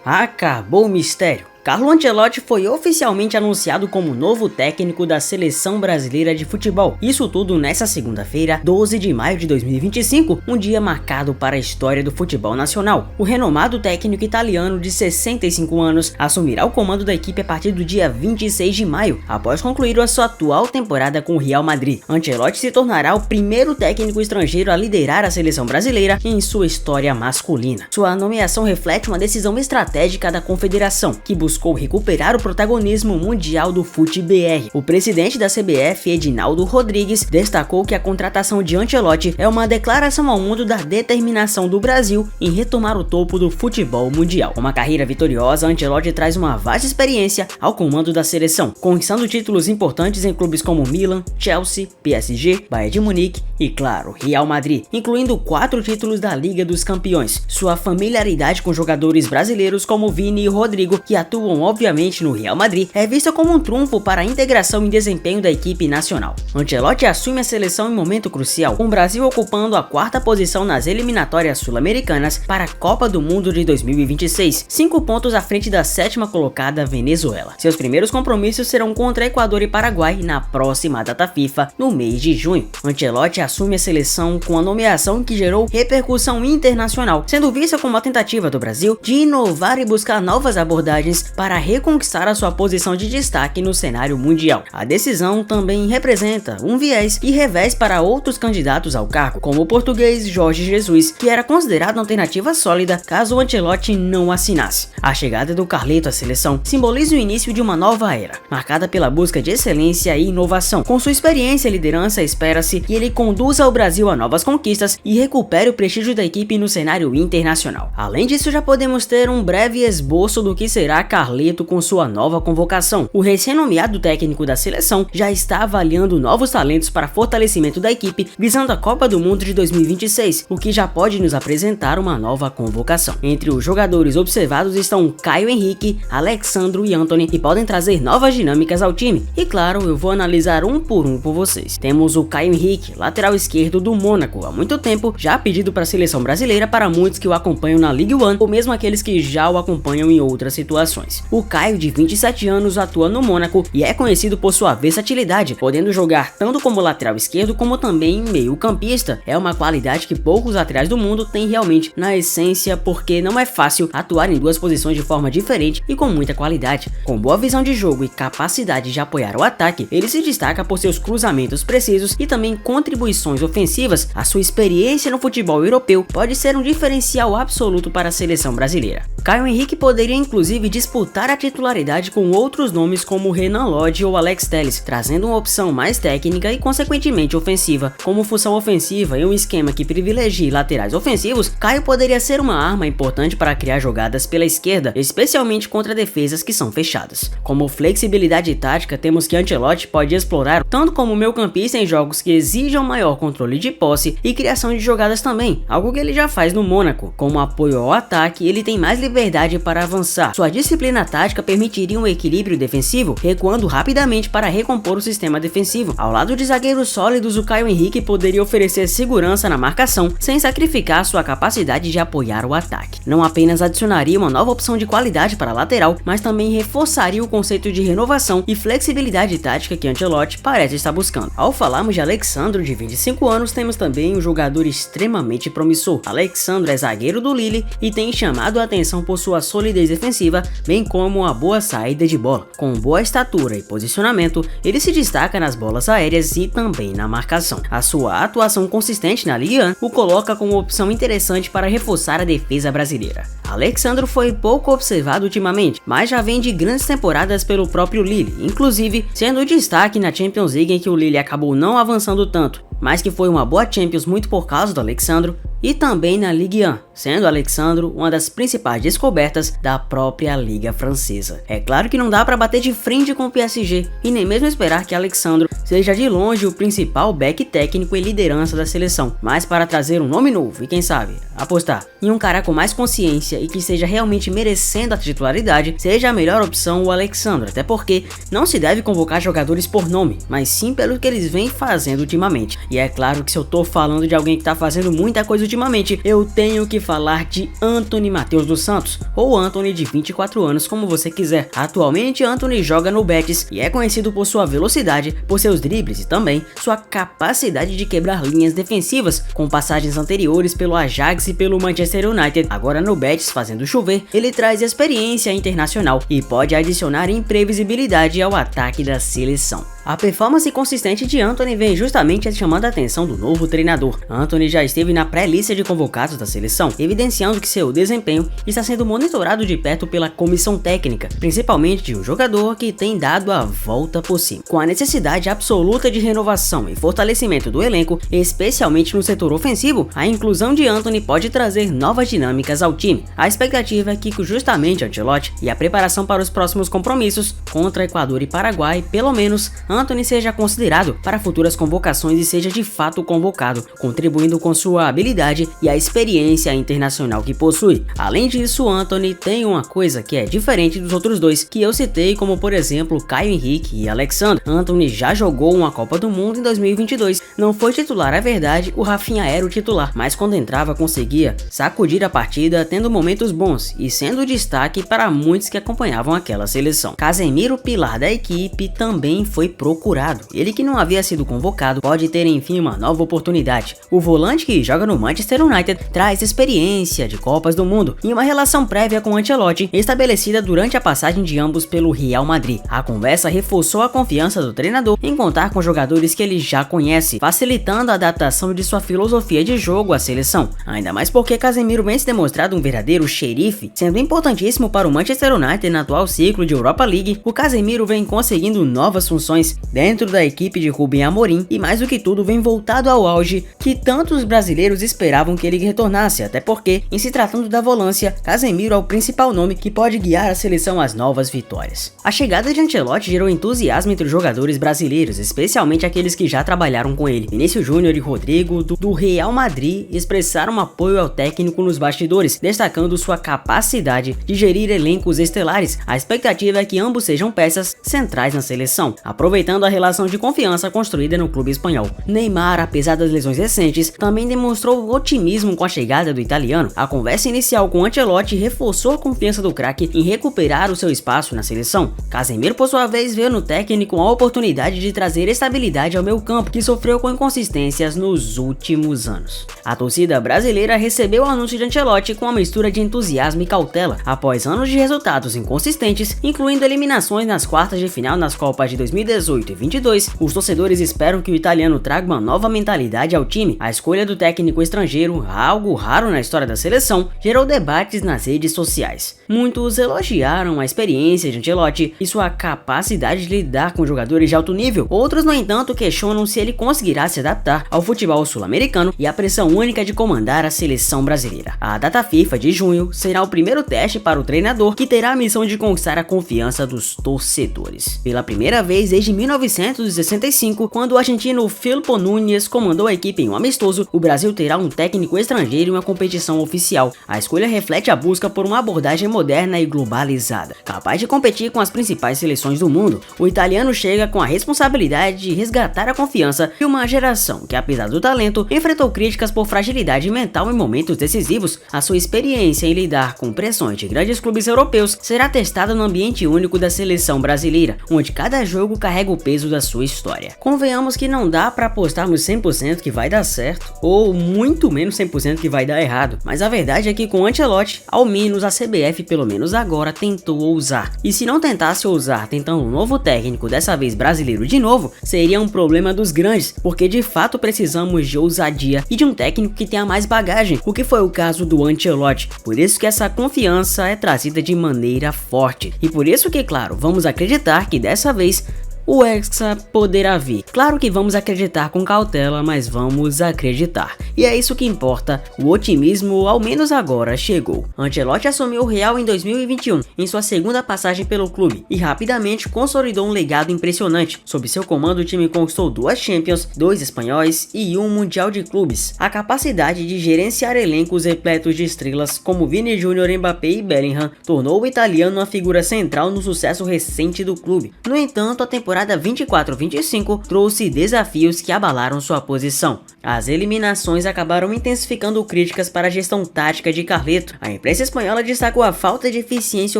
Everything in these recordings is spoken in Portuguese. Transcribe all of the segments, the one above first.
Acabou o mistério. Carlo Ancelotti foi oficialmente anunciado como novo técnico da Seleção Brasileira de Futebol. Isso tudo nesta segunda-feira, 12 de maio de 2025, um dia marcado para a história do futebol nacional. O renomado técnico italiano de 65 anos assumirá o comando da equipe a partir do dia 26 de maio, após concluir a sua atual temporada com o Real Madrid. Ancelotti se tornará o primeiro técnico estrangeiro a liderar a seleção brasileira em sua história masculina. Sua nomeação reflete uma decisão estratégica da confederação, que buscou recuperar o protagonismo mundial do FUT-BR. O presidente da CBF, Edinaldo Rodrigues, destacou que a contratação de Ancelotti é uma declaração ao mundo da determinação do Brasil em retomar o topo do futebol mundial. Com uma carreira vitoriosa, Ancelotti traz uma vasta experiência ao comando da seleção, conquistando títulos importantes em clubes como Milan, Chelsea, PSG, Bayern de Munique e, claro, Real Madrid, incluindo 4 títulos da Liga dos Campeões. Sua familiaridade com jogadores brasileiros como Vini e Rodrigo, que atuam obviamente no Real Madrid, é vista como um trunfo para a integração e desempenho da equipe nacional. Ancelotti assume a seleção em momento crucial, com o Brasil ocupando a 4ª posição nas eliminatórias sul-americanas para a Copa do Mundo de 2026, 5 pontos à frente da 7ª colocada Venezuela. Seus primeiros compromissos serão contra Equador e Paraguai na próxima data FIFA, no mês de junho. Ancelotti assume a seleção com a nomeação que gerou repercussão internacional, sendo vista como uma tentativa do Brasil de inovar e buscar novas abordagens para reconquistar a sua posição de destaque no cenário mundial. A decisão também representa um viés e revés para outros candidatos ao cargo, como o português Jorge Jesus, que era considerado uma alternativa sólida caso o Ancelotti não assinasse. A chegada do Carleto à seleção simboliza o início de uma nova era, marcada pela busca de excelência e inovação. Com sua experiência e liderança, espera-se que ele conduza o Brasil a novas conquistas e recupere o prestígio da equipe no cenário internacional. Além disso, já podemos ter um breve esboço do que será Carleto com sua nova convocação. O recém-nomeado técnico da seleção já está avaliando novos talentos para fortalecimento da equipe, visando a Copa do Mundo de 2026, o que já pode nos apresentar uma nova convocação. Entre os jogadores observados estão Caio Henrique, Alexandro e Antony, que podem trazer novas dinâmicas ao time. E claro, eu vou analisar um por vocês. Temos o Caio Henrique, lateral esquerdo do Mônaco, há muito tempo já pedido para a seleção brasileira para muitos que o acompanham na Ligue 1 ou mesmo aqueles que já o acompanham em outras situações. O Caio, de 27 anos, atua no Mônaco e é conhecido por sua versatilidade, podendo jogar tanto como lateral esquerdo como também meio campista. É uma qualidade que poucos laterais do mundo têm realmente na essência, porque não é fácil atuar em duas posições de forma diferente e com muita qualidade. Com boa visão de jogo e capacidade de apoiar o ataque, ele se destaca por seus cruzamentos precisos e também contribuições ofensivas. A sua experiência no futebol europeu pode ser um diferencial absoluto para a seleção brasileira. Caio Henrique poderia inclusive disputar a titularidade com outros nomes como Renan Lodge ou Alex Telles, trazendo uma opção mais técnica e consequentemente ofensiva. Como função ofensiva em um esquema que privilegie laterais ofensivos, Caio poderia ser uma arma importante para criar jogadas pela esquerda, especialmente contra defesas que são fechadas. Como flexibilidade tática, temos que Ancelotti pode explorar tanto como meio-campista em jogos que exijam maior controle de posse e criação de jogadas também, algo que ele já faz no Mônaco. Como apoio ao ataque, ele tem mais liberdade para avançar. Sua disciplina tática permitiria um equilíbrio defensivo, recuando rapidamente para recompor o sistema defensivo. Ao lado de zagueiros sólidos, o Caio Henrique poderia oferecer segurança na marcação, sem sacrificar sua capacidade de apoiar o ataque. Não apenas adicionaria uma nova opção de qualidade para a lateral, mas também reforçaria o conceito de renovação e flexibilidade tática que Ancelotti parece estar buscando. Ao falarmos de Alexandro, de 25 anos, temos também um jogador extremamente promissor. Alexandro é zagueiro do Lille e tem chamado a atenção por sua solidez defensiva, bem como uma boa saída de bola. Com boa estatura e posicionamento, ele se destaca nas bolas aéreas e também na marcação. A sua atuação consistente na Ligue 1 o coloca como opção interessante para reforçar a defesa brasileira. Alexandro foi pouco observado ultimamente, mas já vem de grandes temporadas pelo próprio Lille, inclusive sendo destaque na Champions League, em que o Lille acabou não avançando tanto, mas que foi uma boa Champions muito por causa do Alexandro, e também na Ligue 1, sendo Alexandro uma das principais descobertas da própria Liga Francesa. É claro que não dá para bater de frente com o PSG e nem mesmo esperar que Alexandro seja de longe o principal back técnico e liderança da seleção, mas para trazer um nome novo e quem sabe apostar em um cara com mais consciência e que esteja realmente merecendo a titularidade, seja a melhor opção o Alexandro, até porque não se deve convocar jogadores por nome, mas sim pelo que eles vêm fazendo ultimamente. E é claro que se eu tô falando de alguém que tá fazendo muita coisa ultimamente, eu tenho que falar de Anthony Matheus dos Santos, ou Anthony de 24 anos, como você quiser. Atualmente Anthony joga no Betis e é conhecido por sua velocidade, por seus dribles e também sua capacidade de quebrar linhas defensivas, com passagens anteriores pelo Ajax e pelo Manchester United. Agora no Betis, fazendo chover, ele traz experiência internacional e pode adicionar imprevisibilidade ao ataque da seleção. A performance consistente de Anthony vem justamente chamando a atenção do novo treinador. Anthony já esteve na pré-lista de convocados da seleção, evidenciando que seu desempenho está sendo monitorado de perto pela comissão técnica, principalmente de um jogador que tem dado a volta por cima. Com a necessidade absoluta de renovação e fortalecimento do elenco, especialmente no setor ofensivo, a inclusão de Anthony pode trazer novas dinâmicas ao time. A expectativa é que justamente Ancelotti e a preparação para os próximos compromissos contra Equador e Paraguai, pelo menos, Anthony seja considerado para futuras convocações e seja de fato convocado, contribuindo com sua habilidade e a experiência internacional que possui. Além disso, Anthony tem uma coisa que é diferente dos outros dois que eu citei, como por exemplo Caio Henrique e Alexandre. Anthony já jogou uma Copa do Mundo em 2022, não foi titular, é verdade, o Rafinha era o titular, mas quando entrava conseguia sacudir a partida, tendo momentos bons e sendo destaque para muitos que acompanhavam aquela seleção. Casemiro, pilar da equipe, também foi procurado. Ele, que não havia sido convocado, pode ter enfim uma nova oportunidade. O volante, que joga no Manchester United, traz experiência de Copas do Mundo e uma relação prévia com Ancelotti estabelecida durante a passagem de ambos pelo Real Madrid. A conversa reforçou a confiança do treinador em contar com jogadores que ele já conhece, facilitando a adaptação de sua filosofia de jogo à seleção. Ainda mais porque Casemiro vem se demonstrado um verdadeiro xerife, sendo importantíssimo para o Manchester United no atual ciclo de Europa League. O Casemiro vem conseguindo novas funções dentro da equipe de Rubem Amorim e, mais do que tudo, vem voltado ao auge que tantos brasileiros esperavam que ele retornasse, até porque, em se tratando da volância, Casemiro é o principal nome que pode guiar a seleção às novas vitórias. A chegada de Ancelotti gerou entusiasmo entre os jogadores brasileiros, especialmente aqueles que já trabalharam com ele. Vinícius Júnior e Rodrigo, do Real Madrid, expressaram apoio ao técnico nos bastidores, destacando sua capacidade de gerir elencos estelares. A expectativa é que ambos sejam peças centrais na seleção, aproveitando a relação de confiança construída no clube espanhol. Neymar, apesar das lesões recentes, também demonstrou otimismo com a chegada do italiano. A conversa inicial com Ancelotti reforçou a confiança do craque em recuperar o seu espaço na seleção. Casemiro, por sua vez, veio no técnico a oportunidade de trazer estabilidade ao meio-campo, que sofreu com inconsistências nos últimos anos. A torcida brasileira recebeu o anúncio de Ancelotti com uma mistura de entusiasmo e cautela, após anos de resultados inconsistentes, incluindo eliminações nas quartas de final nas Copas de 2018 e 22, os torcedores esperam que o italiano traga uma nova mentalidade ao time. A escolha do técnico estrangeiro, algo raro na história da seleção, gerou debates nas redes sociais. Muitos elogiaram a experiência de Ancelotti e sua capacidade de lidar com jogadores de alto nível. Outros, no entanto, questionam se ele conseguirá se adaptar ao futebol sul-americano e à pressão única de comandar a seleção brasileira. A data FIFA de junho será o primeiro teste para o treinador, que terá a missão de conquistar a confiança dos torcedores. Pela primeira vez desde 1965, quando o argentino Filippo Núñez comandou a equipe em um amistoso, o Brasil terá um técnico estrangeiro em uma competição oficial. A escolha reflete a busca por uma abordagem moderna e globalizada, capaz de competir com as principais seleções do mundo. O italiano chega com a responsabilidade de resgatar a confiança de uma geração que, apesar do talento, enfrentou críticas por fragilidade mental em momentos decisivos. A sua experiência em lidar com pressões de grandes clubes europeus será testada no ambiente único da seleção brasileira, onde cada jogo carrega o peso da sua história. Convenhamos que não dá para apostarmos 100% que vai dar certo, ou muito menos 100% que vai dar errado, mas a verdade é que com Ancelotti, ao menos a CBF pelo menos agora tentou ousar. E se não tentasse ousar tentando um novo técnico, dessa vez brasileiro de novo, seria um problema dos grandes, porque de fato precisamos de ousadia e de um técnico que tenha mais bagagem, o que foi o caso do Ancelotti. Por isso que essa confiança é trazida de maneira forte, e por isso que, claro, vamos acreditar que dessa vez o Hexa poderá vir. Claro que vamos acreditar com cautela, mas vamos acreditar. E é isso que importa, o otimismo ao menos agora chegou. Ancelotti assumiu o Real em 2021, em sua segunda passagem pelo clube, e rapidamente consolidou um legado impressionante. Sob seu comando, o time conquistou 2 Champions, 2 espanhóis e 1 Mundial de Clubes. A capacidade de gerenciar elencos repletos de estrelas como Vini Júnior, Mbappé e Bellingham tornou o italiano uma figura central no sucesso recente do clube. No entanto, a temporada temporada 24-25 trouxe desafios que abalaram sua posição. As eliminações acabaram intensificando críticas para a gestão tática de Carleto. A imprensa espanhola destacou a falta de eficiência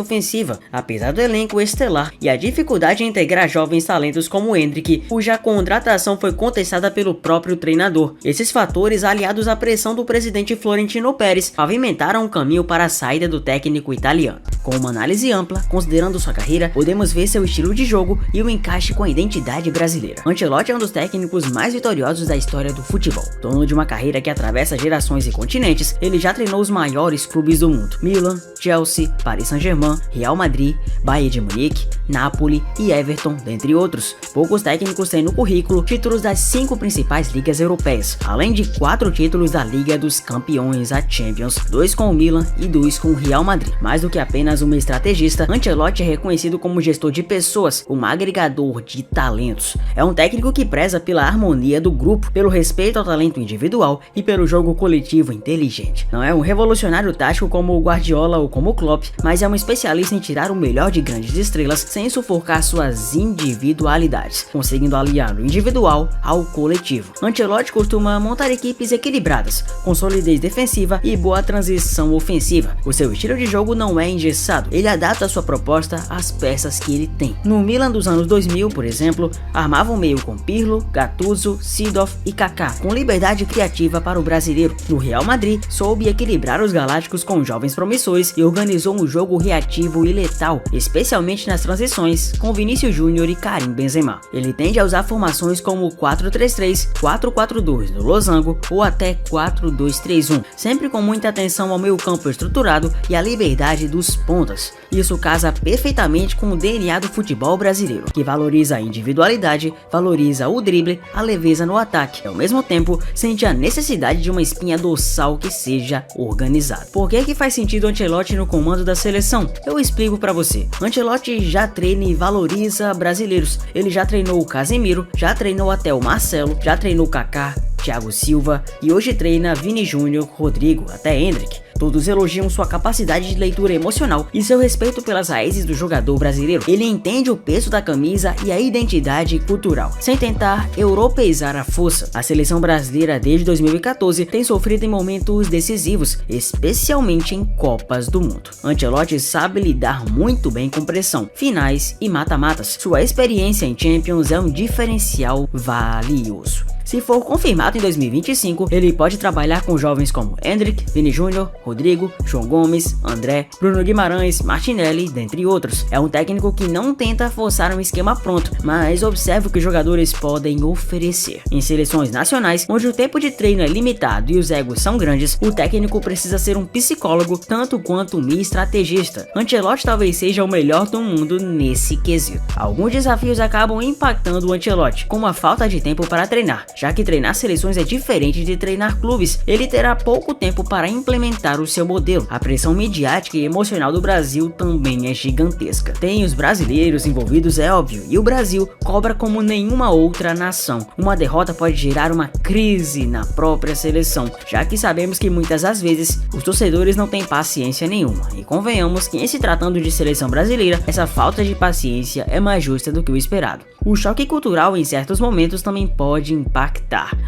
ofensiva, apesar do elenco estelar, e a dificuldade em integrar jovens talentos como Endrick, cuja contratação foi contestada pelo próprio treinador. Esses fatores, aliados à pressão do presidente Florentino Pérez, pavimentaram o caminho para a saída do técnico italiano. Com uma análise ampla, considerando sua carreira, podemos ver seu estilo de jogo e o encaixe com a identidade brasileira. Ancelotti é um dos técnicos mais vitoriosos da história do futebol. Dono de uma carreira que atravessa gerações e continentes, ele já treinou os maiores clubes do mundo: Milan, Chelsea, Paris Saint-Germain, Real Madrid, Bayern de Munique, Napoli e Everton, dentre outros. Poucos técnicos têm no currículo títulos das 5 principais ligas europeias, além de 4 títulos da Liga dos Campeões, a Champions, 2 com o Milan e 2 com o Real Madrid. Mais do que apenas um estrategista, Ancelotti é reconhecido como gestor de pessoas, um agregador de talentos. É um técnico que preza pela harmonia do grupo, pelo respeito ao talento individual e pelo jogo coletivo inteligente. Não é um revolucionário tático como o Guardiola ou como o Klopp, mas é um especialista em tirar o melhor de grandes estrelas sem sufocar suas individualidades, conseguindo aliar o individual ao coletivo. Ancelotti costuma montar equipes equilibradas, com solidez defensiva e boa transição ofensiva. O seu estilo de jogo não é engessado, ele adapta a sua proposta às peças que ele tem. No Milan dos anos 2000, por exemplo, armava o meio com Pirlo, Gattuso, Seedorf e Kaká, com liberdade criativa para o brasileiro. No Real Madrid, soube equilibrar os galácticos com jovens promissores e organizou um jogo reativo e letal, especialmente nas transições, com Vinícius Júnior e Karim Benzema. Ele tende a usar formações como 4-3-3, 4-4-2 no losango ou até 4-2-3-1, sempre com muita atenção ao meio-campo estruturado e à liberdade dos pontas. Isso casa perfeitamente com o DNA do futebol brasileiro, que valoriza a individualidade, valoriza o drible, a leveza no ataque, e ao mesmo tempo sente a necessidade de uma espinha dorsal que seja organizada. Por que faz sentido Ancelotti no comando da seleção? Eu explico pra você. Ancelotti já treina e valoriza brasileiros. Ele já treinou o Casemiro, já treinou até o Marcelo, já treinou o Kaká, Thiago Silva e hoje treina Vini Júnior, Rodrigo, até Endrick. Todos elogiam sua capacidade de leitura emocional e seu respeito pelas raízes do jogador brasileiro. Ele entende o peso da camisa e a identidade cultural, sem tentar europeizar a força. A seleção brasileira desde 2014 tem sofrido em momentos decisivos, especialmente em Copas do Mundo. Ancelotti sabe lidar muito bem com pressão, finais e mata-matas. Sua experiência em Champions é um diferencial valioso. Se for confirmado em 2025, ele pode trabalhar com jovens como Endrick, Vini Júnior, Rodrigo, João Gomes, André, Bruno Guimarães, Martinelli, dentre outros. É um técnico que não tenta forçar um esquema pronto, mas observa o que os jogadores podem oferecer. Em seleções nacionais, onde o tempo de treino é limitado e os egos são grandes, o técnico precisa ser um psicólogo tanto quanto um estrategista. Ancelotti talvez seja o melhor do mundo nesse quesito. Alguns desafios acabam impactando o Ancelotti, como a falta de tempo para treinar. Já que treinar seleções é diferente de treinar clubes, ele terá pouco tempo para implementar o seu modelo. A pressão midiática e emocional do Brasil também é gigantesca. Tem os brasileiros envolvidos, é óbvio, e o Brasil cobra como nenhuma outra nação. Uma derrota pode gerar uma crise na própria seleção, já que sabemos que muitas das vezes os torcedores não têm paciência nenhuma. E convenhamos que em se tratando de seleção brasileira, essa falta de paciência é mais justa do que o esperado. O choque cultural em certos momentos também pode impactar.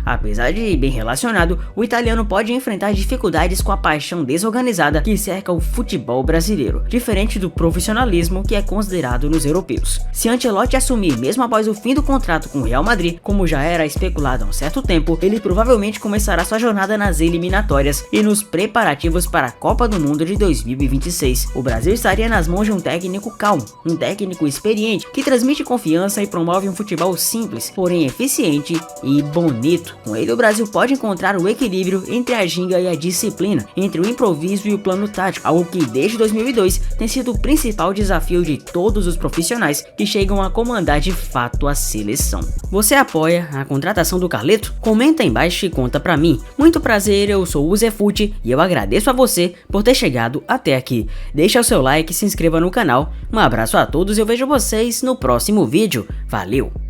Apesar de bem relacionado, o italiano pode enfrentar dificuldades com a paixão desorganizada que cerca o futebol brasileiro, diferente do profissionalismo que é considerado nos europeus. Se Ancelotti assumir mesmo após o fim do contrato com o Real Madrid, como já era especulado há um certo tempo, ele provavelmente começará sua jornada nas eliminatórias e nos preparativos para a Copa do Mundo de 2026. O Brasil estaria nas mãos de um técnico calmo, um técnico experiente que transmite confiança e promove um futebol simples, porém eficiente e bonito. Com ele, o Brasil pode encontrar o equilíbrio entre a ginga e a disciplina, entre o improviso e o plano tático, algo que desde 2002 tem sido o principal desafio de todos os profissionais que chegam a comandar de fato a seleção. Você apoia a contratação do Carleto? Comenta aí embaixo e conta pra mim. Muito prazer, eu sou o Zefute e eu agradeço a você por ter chegado até aqui. Deixa o seu like e se inscreva no canal. Um abraço a todos e eu vejo vocês no próximo vídeo. Valeu!